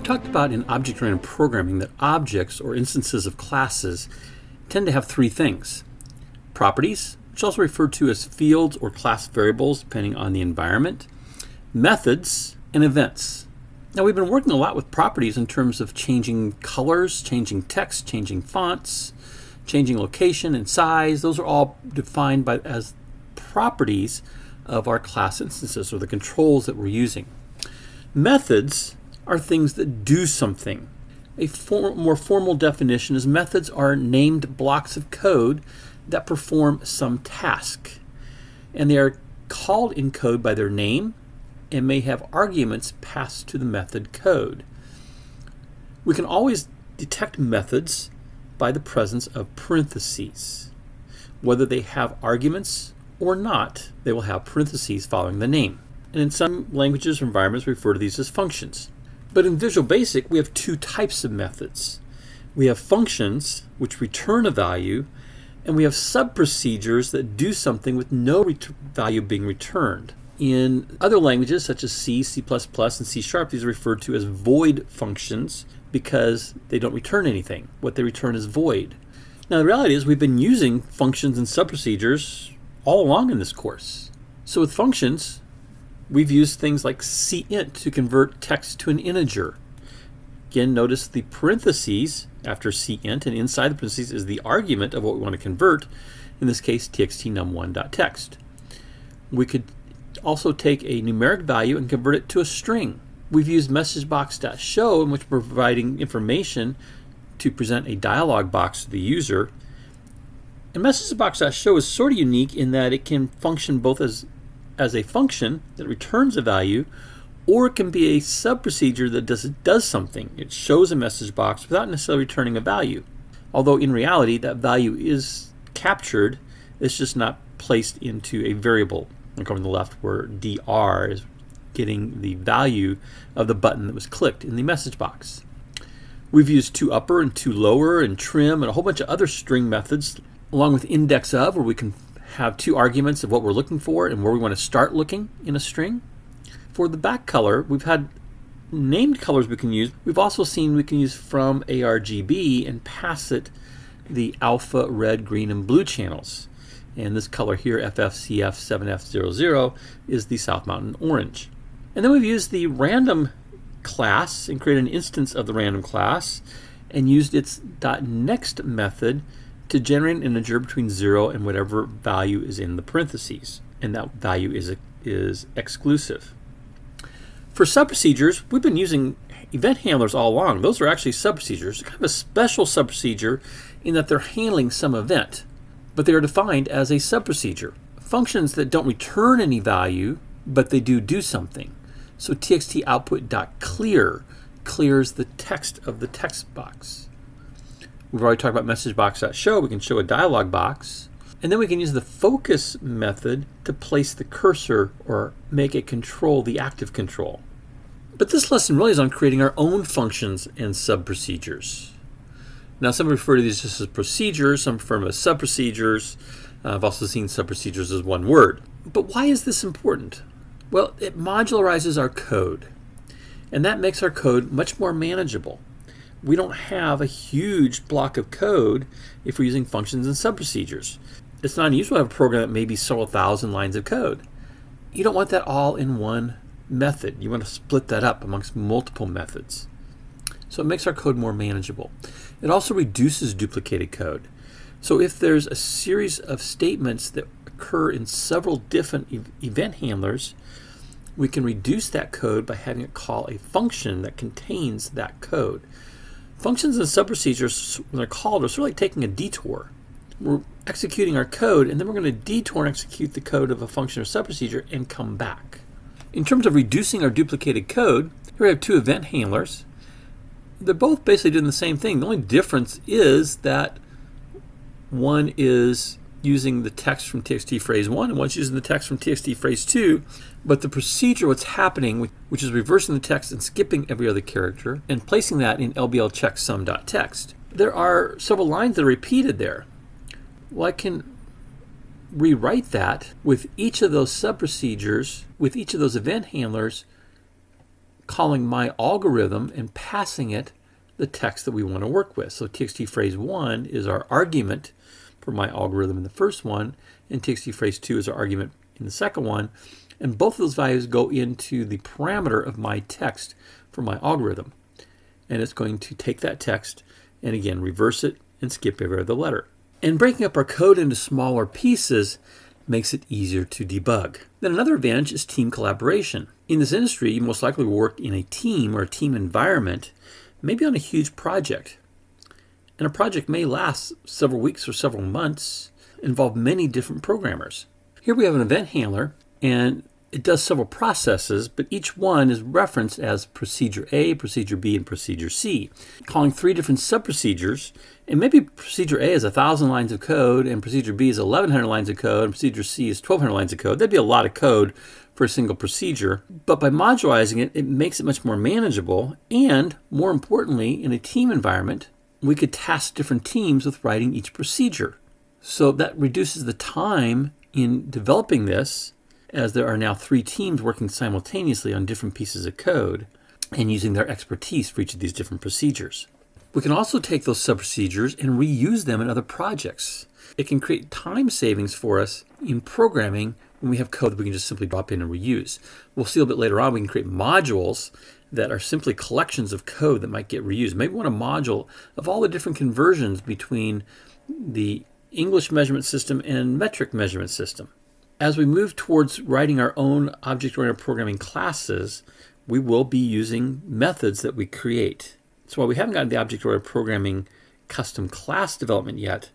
talked about in object-oriented programming that objects or instances of classes tend to have three things. Properties, which are also referred to as fields or class variables depending on the environment, methods, and events. Now we've been working a lot with properties in terms of changing colors, changing text, changing fonts, changing location and size. Those are all defined as properties of our class instances or the controls that we're using. Methods are things that do something. A more formal definition is methods are named blocks of code that perform some task. And they are called in code by their name and may have arguments passed to the method code. We can always detect methods by the presence of parentheses. Whether they have arguments or not, they will have parentheses following the name. And in some languages or environments, we refer to these as functions. But in Visual Basic, we have two types of methods. We have functions, which return a value, and we have sub-procedures that do something with no value being returned. In other languages, such as C, C++, and C#, these are referred to as void functions because they don't return anything. What they return is void. Now, the reality is we've been using functions and sub-procedures all along in this course. So with functions, we've used things like cint to convert text to an integer. Again, notice the parentheses after cint, and inside the parentheses is the argument of what we want to convert, in this case txt num1.text. We could also take a numeric value and convert it to a string. We've used messagebox.show, in which we're providing information to present a dialog box to the user. And messagebox.show is sort of unique in that it can function both as a function that returns a value, or it can be a sub-procedure that does something. It shows a message box without necessarily returning a value. Although in reality that value is captured, it's just not placed into a variable. Like on the left where dr is getting the value of the button that was clicked in the message box. We've used toUpper and toLower and trim and a whole bunch of other string methods, along with index of, where we can have two arguments of what we're looking for and where we want to start looking in a string. For the back color, we've had named colors we can use. We've also seen we can use from ARGB and pass it the alpha, red, green, and blue channels. And this color here, FFCF7F00, is the South Mountain orange. And then we've used the random class and created an instance of the random class and used its .next method to generate an integer between 0 and whatever value is in the parentheses. And that value is exclusive. For sub-procedures, we've been using event handlers all along. Those are actually sub-procedures, kind of a special sub-procedure in that they're handling some event, but they are defined as a sub-procedure. Functions that don't return any value, but they do something. So txt output.clear clears the text of the text box. We've already talked about messagebox.show. We can show a dialog box. And then we can use the focus method to place the cursor or make it control the active control. But this lesson really is on creating our own functions and sub-procedures. Now some refer to these just as procedures, some refer to them as sub-procedures. I've also seen sub-procedures as one word. But why is this important? Well, it modularizes our code. And that makes our code much more manageable. We don't have a huge block of code if we're using functions and sub-procedures. It's not unusual to have a program that may be several thousand lines of code. You don't want that all in one method. You want to split that up amongst multiple methods. So it makes our code more manageable. It also reduces duplicated code. So if there's a series of statements that occur in several different event handlers, we can reduce that code by having it call a function that contains that code. Functions and sub-procedures, when they're called, are sort of like taking a detour. We're executing our code, and then we're going to detour and execute the code of a function or sub-procedure and come back. In terms of reducing our duplicated code, here we have two event handlers. They're both basically doing the same thing. The only difference is that one is using the text from txt phrase 1 and one's using the text from txt phrase 2. But the procedure, what's happening, which is reversing the text and skipping every other character and placing that in LBL checksum.text. There are several lines that are repeated there. Well, I can rewrite that with each of those sub-procedures, with each of those event handlers calling my algorithm and passing it the text that we want to work with. So txt phrase 1 is our argument for my algorithm in the first one, and txt phrase 2 is our argument in the second one. And both of those values go into the parameter of my text for my algorithm. And it's going to take that text and again reverse it and skip every other letter. And breaking up our code into smaller pieces makes it easier to debug. Then another advantage is team collaboration. In this industry, you most likely work in a team or a team environment, maybe on a huge project. And a project may last several weeks or several months, involve many different programmers. Here we have an event handler, and it does several processes, but each one is referenced as procedure A, procedure B, and procedure C, calling 3 different sub-procedures. And maybe procedure A is 1,000 lines of code, and procedure B is 1,100 lines of code, and procedure C is 1,200 lines of code. That'd be a lot of code for a single procedure. But by modularizing it, it makes it much more manageable. And more importantly, in a team environment, we could task different teams with writing each procedure. So that reduces the time in developing this, as there are now 3 teams working simultaneously on different pieces of code and using their expertise for each of these different procedures. We can also take those sub-procedures and reuse them in other projects. It can create time savings for us in programming when we have code that we can just simply drop in and reuse. We'll see a little bit later on we can create modules that are simply collections of code that might get reused. Maybe we want a module of all the different conversions between the English measurement system and metric measurement system. As we move towards writing our own object-oriented programming classes, we will be using methods that we create. So while we haven't gotten the object-oriented programming custom class development yet,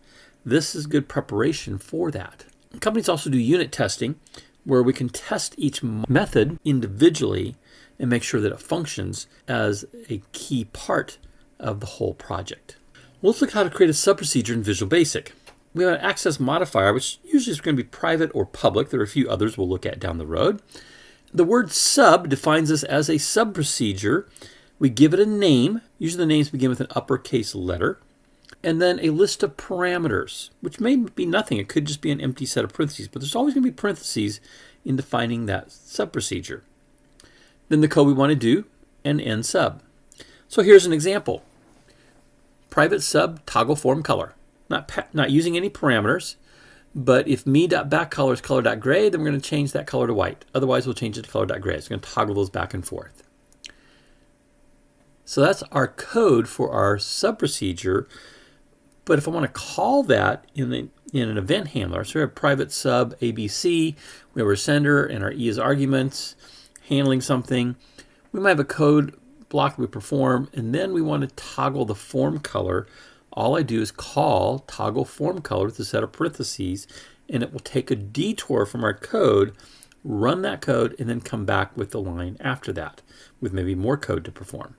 this is good preparation for that. Companies also do unit testing, where we can test each method individually and make sure that it functions as a key part of the whole project. Well, let's look at how to create a sub-procedure in Visual Basic. We have an access modifier, which usually is going to be private or public. There are a few others we'll look at down the road. The word sub defines this as a sub-procedure. We give it a name. Usually the names begin with an uppercase letter. And then a list of parameters, which may be nothing. It could just be an empty set of parentheses. But there's always going to be parentheses in defining that sub-procedure. Then the code we want to do, and end sub. So here's an example. Private sub toggle form color. Not using any parameters, but if me.backColor is color.gray, then we're going to change that color to white. Otherwise, we'll change it to color.gray. So we're going to toggle those back and forth. So that's our code for our sub-procedure. But if I want to call that in an event handler, so we have private sub ABC, we have our sender and our E as arguments, handling something. We might have a code block that we perform, and then we want to toggle the form color. All I do is call toggle form color with a set of parentheses, and it will take a detour from our code, run that code, and then come back with the line after that with maybe more code to perform.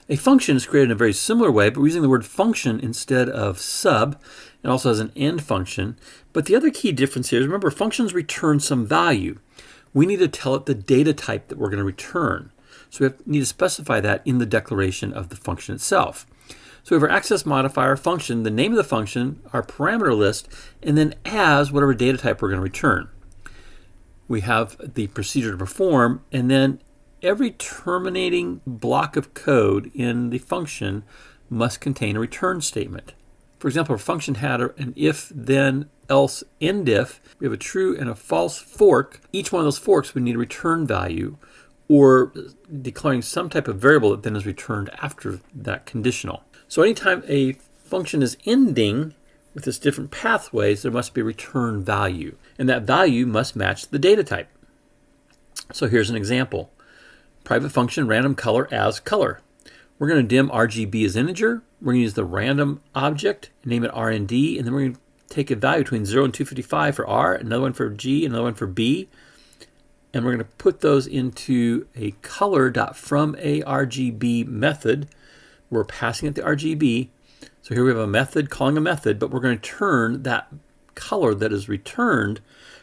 A function is created in a very similar way, but we're using the word function instead of sub. It also has an end function. But the other key difference here is, remember, functions return some value. We need to tell it the data type that we're going to return. So we need to specify that in the declaration of the function itself. So we have our access modifier function, the name of the function, our parameter list, and then as whatever data type we're going to return. We have the procedure to perform, and then every terminating block of code in the function must contain a return statement. For example, our function had an if, then, else, end if. We have a true and a false fork. Each one of those forks would need a return value or declaring some type of variable that then is returned after that conditional. So anytime a function is ending with its different pathways, there must be a return value. And that value must match the data type. So here's an example. Private function random color as color. We're going to dim RGB as integer. We're going to use the random object, name it RND, and then we're going to take a value between 0 and 255 for R, another one for G, another one for B. And we're going to put those into a color.fromARGB method. We're passing it the RGB. So here we have a method calling a method, but we're going to turn that color that is returned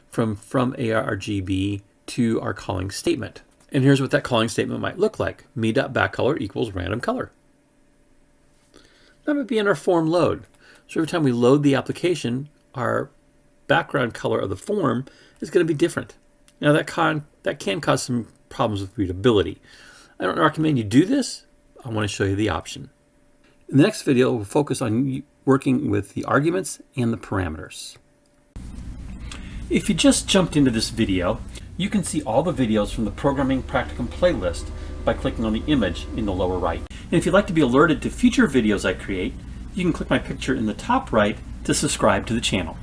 from ARGB to our calling statement. And here's what that calling statement might look like. Me.backColor equals random color. That would be in our form load. So every time we load the application, our background color of the form is going to be different. Now that can cause some problems with readability. I don't recommend you do this. I want to show you the option. In the next video, we'll focus on working with the arguments and the parameters. If you just jumped into this video, you can see all the videos from the Programming Practicum playlist by clicking on the image in the lower right. And if you'd like to be alerted to future videos I create, you can click my picture in the top right to subscribe to the channel.